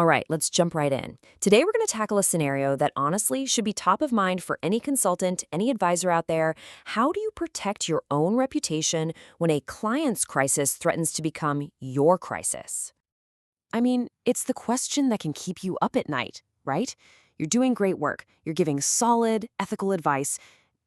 All right, let's jump right in. Today, we're going to tackle a scenario that honestly should be top of mind for any consultant, any advisor out there. How do you protect your own reputation when a client's crisis threatens to become your crisis? I mean, it's the question that can keep you up at night, right? You're doing great work, you're giving solid, ethical advice,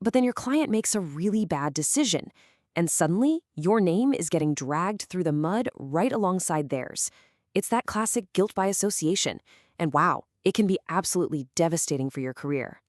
but then your client makes a really bad decision, and suddenly your name is getting dragged through the mud right alongside theirs. It's that classic guilt by association, and wow, it can be absolutely devastating for your career.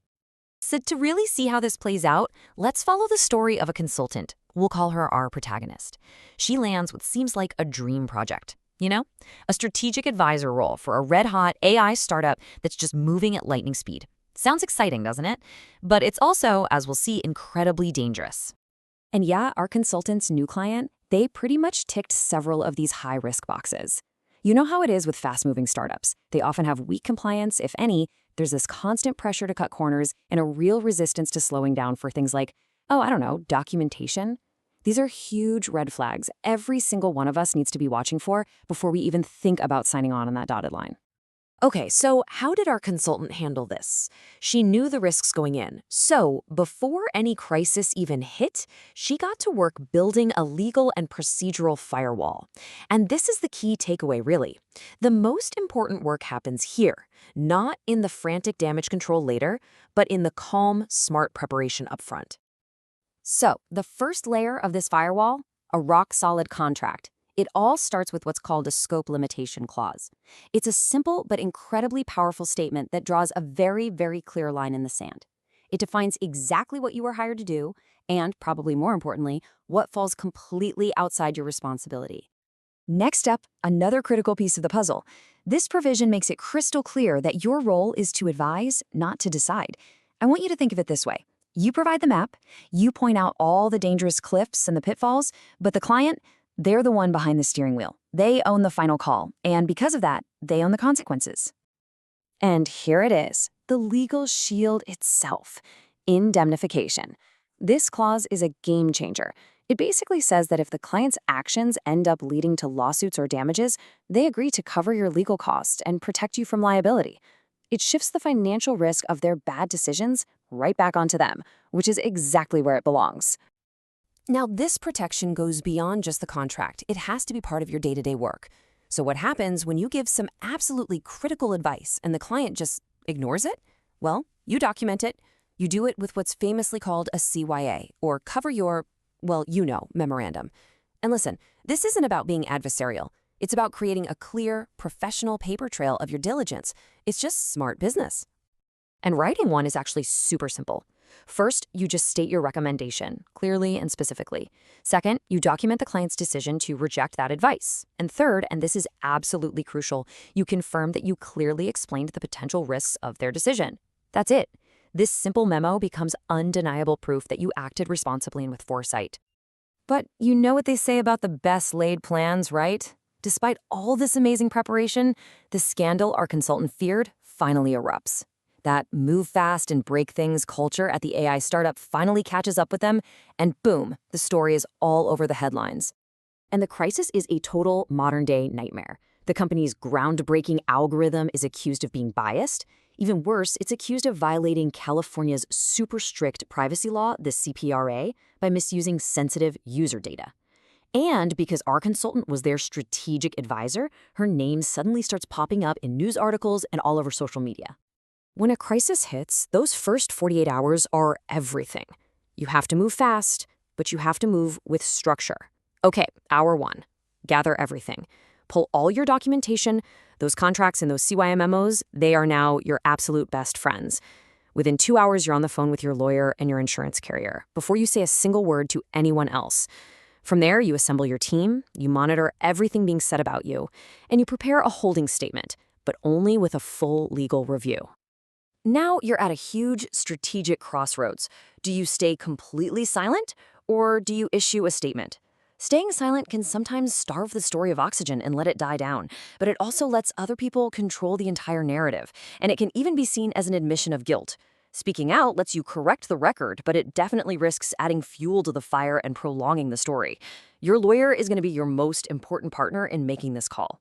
So to really see how this plays out, let's follow the story of a consultant. We'll call her our protagonist. She lands what seems like a dream project. A strategic advisor role for a red-hot AI startup that's just moving at lightning speed. Sounds exciting, doesn't it? But it's also, as we'll see, incredibly dangerous. And yeah, our consultant's new client, they pretty much ticked several of these high-risk boxes. You know how it is with fast-moving startups. They often have weak compliance, if any. There's this constant pressure to cut corners and a real resistance to slowing down for things like, documentation. These are huge red flags every single one of us needs to be watching for before we even think about signing on that dotted line. Okay, so how did our consultant handle this? She knew the risks going in. So before any crisis even hit, she got to work building a legal and procedural firewall. And this is the key takeaway, really. The most important work happens here, not in the frantic damage control later, but in the calm, smart preparation up front. So, the first layer of this firewall, a rock-solid contract. It all starts with what's called a scope limitation clause. It's a simple but incredibly powerful statement that draws a very, very clear line in the sand. It defines exactly what you were hired to do, and, probably more importantly, what falls completely outside your responsibility. Next up, another critical piece of the puzzle. This provision makes it crystal clear that your role is to advise, not to decide. I want you to think of it this way. You provide the map, you point out all the dangerous cliffs and the pitfalls, but the client, they're the one behind the steering wheel. They own the final call, and because of that, they own the consequences. And here it is, the legal shield itself, indemnification. This clause is a game changer. It basically says that if the client's actions end up leading to lawsuits or damages, they agree to cover your legal costs and protect you from liability. It shifts the financial risk of their bad decisions right back onto them, which is exactly where it belongs. Now, this protection goes beyond just the contract. It has to be part of your day-to-day work. So what happens when you give some absolutely critical advice and the client just ignores it? Well, you document it. You do it with what's famously called a CYA, or cover your, memorandum. And listen, this isn't about being adversarial. It's about creating a clear, professional paper trail of your diligence. It's just smart business. And writing one is actually super simple. First, you just state your recommendation, clearly and specifically. Second, you document the client's decision to reject that advice. And third, and this is absolutely crucial, you confirm that you clearly explained the potential risks of their decision. That's it. This simple memo becomes undeniable proof that you acted responsibly and with foresight. But you know what they say about the best laid plans, right? Despite all this amazing preparation, the scandal our consultant feared finally erupts. That move fast and break things culture at the AI startup finally catches up with them, and boom, the story is all over the headlines. And the crisis is a total modern-day nightmare. The company's groundbreaking algorithm is accused of being biased. Even worse, it's accused of violating California's super strict privacy law, the CPRA, by misusing sensitive user data. And because our consultant was their strategic advisor, her name suddenly starts popping up in news articles and all over social media. When a crisis hits, those first 48 hours are everything. You have to move fast, but you have to move with structure. Okay, hour one, gather everything. Pull all your documentation, those contracts and those CYM memos, they are now your absolute best friends. Within 2 hours, you're on the phone with your lawyer and your insurance carrier before you say a single word to anyone else. From there, you assemble your team, you monitor everything being said about you, and you prepare a holding statement, but only with a full legal review. Now you're at a huge strategic crossroads. Do you stay completely silent, or do you issue a statement? Staying silent can sometimes starve the story of oxygen and let it die down, but it also lets other people control the entire narrative, and it can even be seen as an admission of guilt. Speaking out lets you correct the record, but it definitely risks adding fuel to the fire and prolonging the story. Your lawyer is going to be your most important partner in making this call.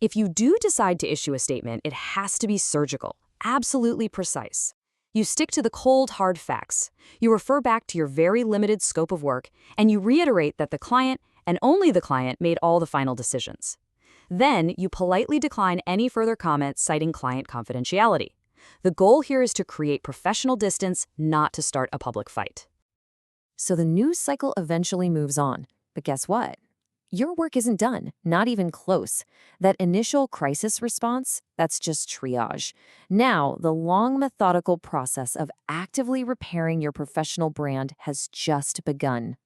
If you do decide to issue a statement, it has to be surgical, absolutely precise. You stick to the cold, hard facts. You refer back to your very limited scope of work, and you reiterate that the client, and only the client, made all the final decisions. Then, you politely decline any further comments citing client confidentiality. The goal here is to create professional distance, not to start a public fight. So the news cycle eventually moves on. But guess what? Your work isn't done, not even close. That initial crisis response, that's just triage. Now, the long, methodical process of actively repairing your professional brand has just begun.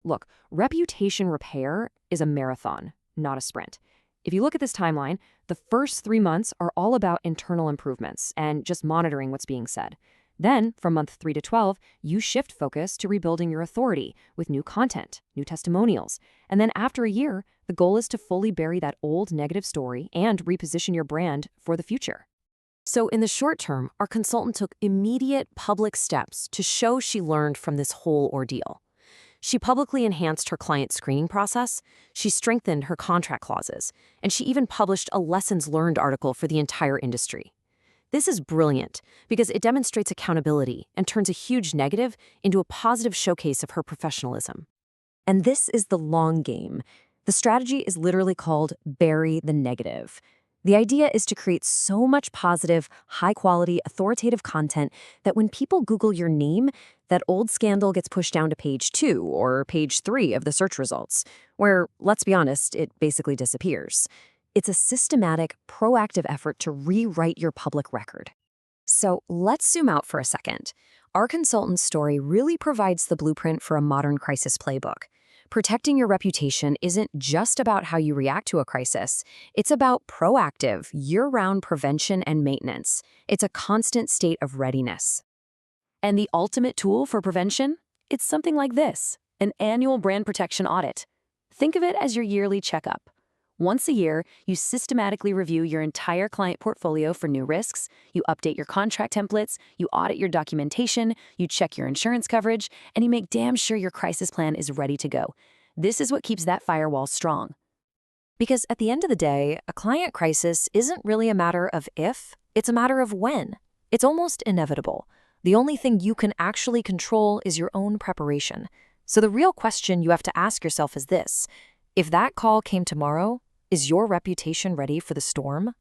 Look, reputation repair is a marathon, not a sprint. If you look at this timeline, the first 3 months are all about internal improvements and just monitoring what's being said. Then, from month 3 to 12, you shift focus to rebuilding your authority with new content, new testimonials. And then after a year, the goal is to fully bury that old negative story and reposition your brand for the future. So in the short term, our consultant took immediate public steps to show she learned from this whole ordeal. She publicly enhanced her client screening process, she strengthened her contract clauses, and she even published a lessons learned article for the entire industry. This is brilliant because it demonstrates accountability and turns a huge negative into a positive showcase of her professionalism. And this is the long game. The strategy is literally called bury the negative. The idea is to create so much positive, high-quality, authoritative content that when people Google your name, that old scandal gets pushed down to page 2 or page 3 of the search results, where, let's be honest, it basically disappears. It's a systematic, proactive effort to rewrite your public record. So let's zoom out for a second. Our consultant's story really provides the blueprint for a modern crisis playbook. Protecting your reputation isn't just about how you react to a crisis. It's about proactive, year-round prevention and maintenance. It's a constant state of readiness. And the ultimate tool for prevention? It's something like this, an annual brand protection audit. Think of it as your yearly checkup. Once a year, you systematically review your entire client portfolio for new risks, you update your contract templates, you audit your documentation, you check your insurance coverage, and you make damn sure your crisis plan is ready to go. This is what keeps that firewall strong. Because at the end of the day, a client crisis isn't really a matter of if, it's a matter of when. It's almost inevitable. The only thing you can actually control is your own preparation. So the real question you have to ask yourself is this: if that call came tomorrow, is your reputation ready for the storm?